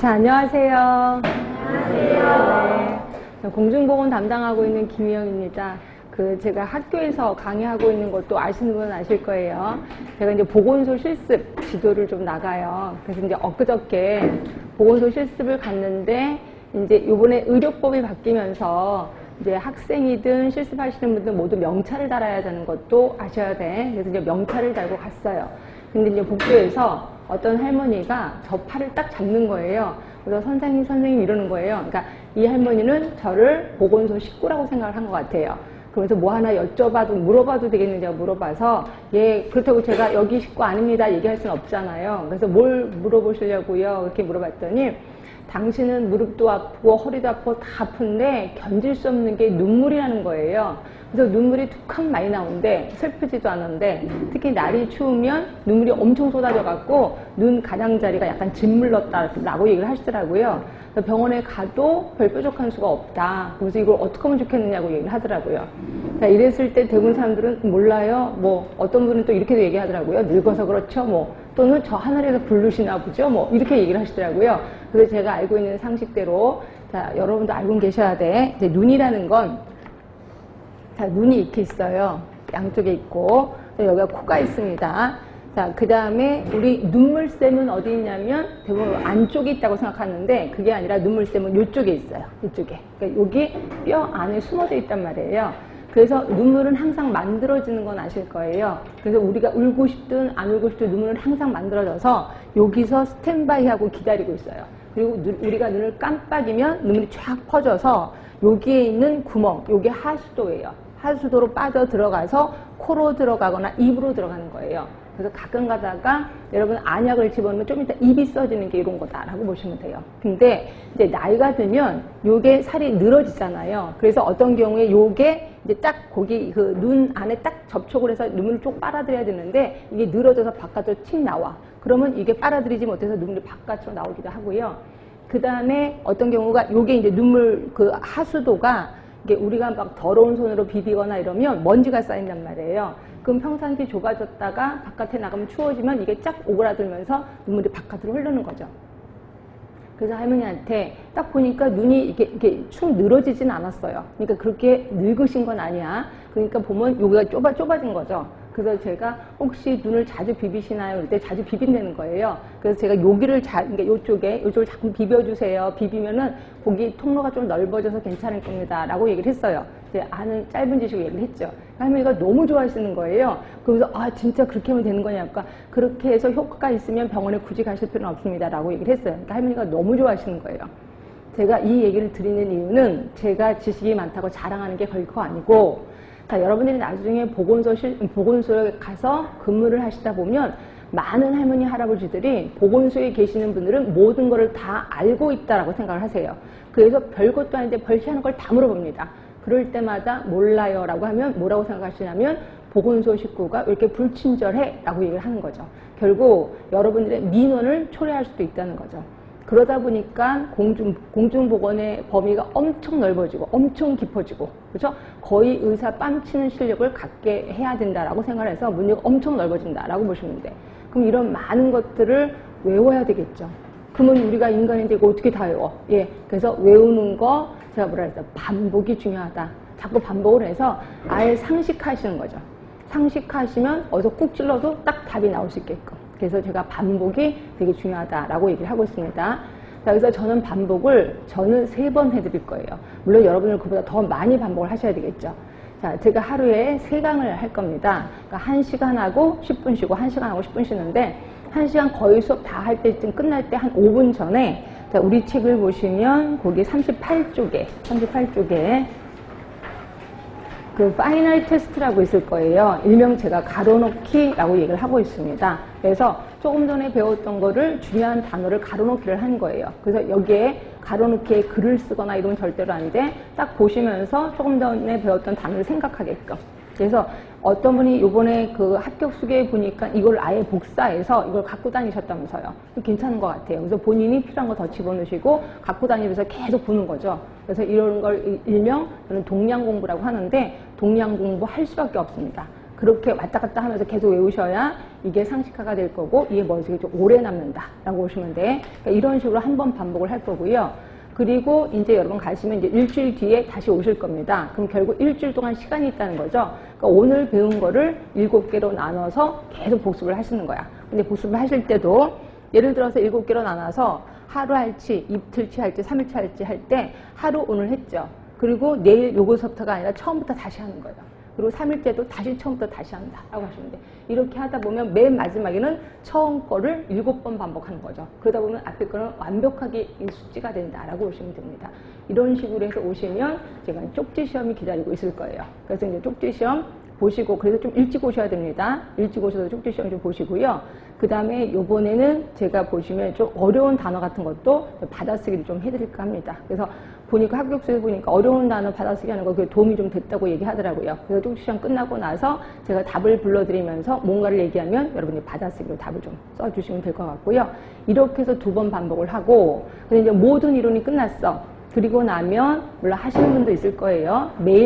자, 안녕하세요. 안녕하세요. 네, 공중보건 담당하고 있는 김희영입니다. 제가 학교에서 강의하고 있는 것도 아시는 분은 아실 거예요. 제가 이제 보건소 실습 지도를 좀 나가요. 그래서 이제 엊그저께 보건소 실습을 갔는데, 이제 요번에 의료법이 바뀌면서 이제 학생이든 실습하시는 분들 모두 명찰을 달아야 되는 것도 아셔야 돼. 그래서 이제 명찰을 달고 갔어요. 근데 이제 복도에서 어떤 할머니가 저 팔을 딱 잡는 거예요. 그래서 선생님 이러는 거예요. 그러니까 이 할머니는 저를 보건소 식구라고 생각을 한 것 같아요. 그래서 뭐 하나 물어봐도 되겠는지 물어봐서, 예, 그렇다고 제가 여기 식구 아닙니다 얘기할 수는 없잖아요. 그래서 뭘 물어보시려고요? 이렇게 물어봤더니, 당신은 무릎도 아프고 허리도 아프고 다 아픈데 견딜 수 없는 게 눈물이 나는 거예요. 그래서 눈물이 툭하면 많이 나오는데 슬프지도 않은데, 특히 날이 추우면 눈물이 엄청 쏟아져갖고 눈 가장자리가 약간 짓물렀다라고 얘기를 하시더라고요. 그래서 병원에 가도 별 뾰족한 수가 없다. 그래서 이걸 어떻게 하면 좋겠느냐고 얘기를 하더라고요. 자, 이랬을 때 대부분 사람들은 몰라요. 뭐 어떤 분은 또 이렇게도 얘기하더라고요. 늙어서 그렇죠. 뭐 또는 저 하늘에서 부르시나 보죠. 뭐 이렇게 얘기를 하시더라고요. 그래서 제가 알고 있는 상식대로, 자, 여러분도 알고 계셔야 돼. 이제 눈이라는 건, 자, 눈이 이렇게 있어요. 양쪽에 있고, 여기가 코가 있습니다. 자, 그 다음에 우리 눈물샘은 어디 있냐면 대부분 안쪽에 있다고 생각하는데, 그게 아니라 눈물샘은 이쪽에 있어요. 이쪽에. 그러니까 여기 뼈 안에 숨어져 있단 말이에요. 그래서 눈물은 항상 만들어지는 건 아실 거예요. 그래서 우리가 울고 싶든 안 울고 싶든 눈물은 항상 만들어져서 여기서 스탠바이하고 기다리고 있어요. 그리고 우리가 눈을 깜빡이면 눈물이 쫙 퍼져서 여기에 있는 구멍, 여기 하수도예요. 하수도로 빠져 들어가서 코로 들어가거나 입으로 들어가는 거예요. 그래서 가끔 가다가 여러분 안약을 집어넣으면 좀 이따 입이 써지는 게 이런 거다라고 보시면 돼요. 근데 이제 나이가 들면 요게 살이 늘어지잖아요. 그래서 어떤 경우에 요게 이제 딱 거기 그 눈 안에 딱 접촉을 해서 눈물을 쭉 빨아들여야 되는데 이게 늘어져서 바깥으로 틱 나와. 그러면 이게 빨아들이지 못해서 눈물이 바깥으로 나오기도 하고요. 그 다음에 어떤 경우가 요게 이제 눈물 그 하수도가 이게 우리가 막 더러운 손으로 비비거나 이러면 먼지가 쌓인단 말이에요. 그럼 평상시 좁아졌다가 바깥에 나가면 추워지면 이게 쫙 오그라들면서 눈물이 바깥으로 흐르는 거죠. 그래서 할머니한테 딱 보니까 눈이 이렇게 축 늘어지진 않았어요. 그러니까 그렇게 늙으신 건 아니야. 그러니까 보면 여기가 좁아진 거죠. 그래서 제가 혹시 눈을 자주 비비시나요? 그럴 때 자주 비빈다는 거예요. 그래서 제가 여기를 그러니까 요쪽을 자꾸 비벼주세요. 비비면은 거기 통로가 좀 넓어져서 괜찮을 겁니다. 라고 얘기를 했어요. 이제 아는 짧은 지식으로 얘기를 했죠. 할머니가 너무 좋아하시는 거예요. 그러면서, 아, 진짜 그렇게 하면 되는 거냐니까, 그렇게 해서 효과가 있으면 병원에 굳이 가실 필요는 없습니다. 라고 얘기를 했어요. 그러니까 할머니가 너무 좋아하시는 거예요. 제가 이 얘기를 드리는 이유는 제가 지식이 많다고 자랑하는 게 결코 아니고, 자, 여러분들이 나중에 보건소에 가서 근무를 하시다 보면 많은 할머니, 할아버지들이 보건소에 계시는 분들은 모든 것을 다 알고 있다라고 생각을 하세요. 그래서 별것도 아닌데 별시하는 걸 다 물어봅니다. 그럴 때마다 몰라요 라고 하면 뭐라고 생각하시냐면 보건소 식구가 왜 이렇게 불친절해? 라고 얘기를 하는 거죠. 결국 여러분들의 민원을 초래할 수도 있다는 거죠. 그러다 보니까 공중보건의 범위가 엄청 넓어지고 엄청 깊어지고, 그렇죠? 거의 의사 뺨치는 실력을 갖게 해야 된다라고 생각해서 문제가 엄청 넓어진다라고 보시면 돼. 그럼 이런 많은 것들을 외워야 되겠죠. 그러면 우리가 인간인데 이거 어떻게 다 외워? 예, 그래서 외우는 거 제가 뭐라 했어요? 반복이 중요하다. 자꾸 반복을 해서 아예 상식하시는 거죠. 상식하시면 어디서 꾹 찔러도 딱 답이 나올 수 있게끔. 그래서 제가 반복이 되게 중요하다라고 얘기를 하고 있습니다. 자, 그래서 저는 반복을 3번 해드릴 거예요. 물론 여러분은 그보다 더 많이 반복을 하셔야 되겠죠. 자, 제가 하루에 3강을 할 겁니다. 그러니까 1시간 하고 10분 쉬고 1시간 하고 10분 쉬는데, 1시간 거의 수업 다 할 때쯤 끝날 때 한 5분 전에, 자, 우리 책을 보시면 거기 38쪽에 그 파이널 테스트라고 있을 거예요. 일명 제가 가로놓기라고 얘기를 하고 있습니다. 그래서 조금 전에 배웠던 거를 중요한 단어를 가로놓기를 한 거예요. 그래서 여기에 가로놓기에 글을 쓰거나 이러면 절대로 안 돼. 딱 보시면서 조금 전에 배웠던 단어를 생각하게끔. 그래서 어떤 분이 요번에 그 합격 수계에 보니까 이걸 아예 복사해서 이걸 갖고 다니셨다면서요. 괜찮은 것 같아요. 그래서 본인이 필요한 거 더 집어넣으시고 갖고 다니면서 계속 보는 거죠. 그래서 이런 걸 일명 저는 동량 공부라고 하는데, 동량 공부 할 수밖에 없습니다. 그렇게 왔다 갔다 하면서 계속 외우셔야 이게 상식화가 될 거고 이게 머릿속에 좀 오래 남는다라고 보시면 돼. 그러니까 이런 식으로 한 번 반복을 할 거고요. 그리고 이제 여러분 가시면 이제 일주일 뒤에 다시 오실 겁니다. 그럼 결국 일주일 동안 시간이 있다는 거죠. 그러니까 오늘 배운 거를 7개로 나눠서 계속 복습을 하시는 거야. 근데 복습을 하실 때도 예를 들어서 7개로 나눠서 하루 할지, 이틀치 할지, 3일치 할지 할 때 하루 오늘 했죠. 그리고 내일 요거서부터가 아니라 처음부터 다시 하는 거예요. 그리고 3일째도 다시 처음부터 다시 한다 라고 하시면 돼. 이렇게 하다 보면 맨 마지막에는 처음 거를 7번 반복하는 거죠. 그러다 보면 앞에 거는 완벽하게 숙지가 된다라고 보시면 됩니다. 이런 식으로 해서 오시면 제가 쪽지 시험이 기다리고 있을 거예요. 그래서 이제 쪽지 시험 보시고, 그래서 좀 일찍 오셔야 됩니다. 일찍 오셔서 쪽지 시험 좀 보시고요. 그 다음에 요번에는 제가 보시면 좀 어려운 단어 같은 것도 받아쓰기를 좀 해드릴까 합니다. 그래서 보니까 합격수에 보니까 어려운 단어 받아쓰기 하는 거 그게 도움이 좀 됐다고 얘기하더라고요. 그래서 쪽지 시험 끝나고 나서 제가 답을 불러드리면서 뭔가를 얘기하면 여러분이 받아쓰기로 답을 좀 써주시면 될 것 같고요. 이렇게 해서 2번 반복을 하고, 근데 이제 모든 이론이 끝났어. 그리고 나면 물론 하시는 분도 있을 거예요. 매일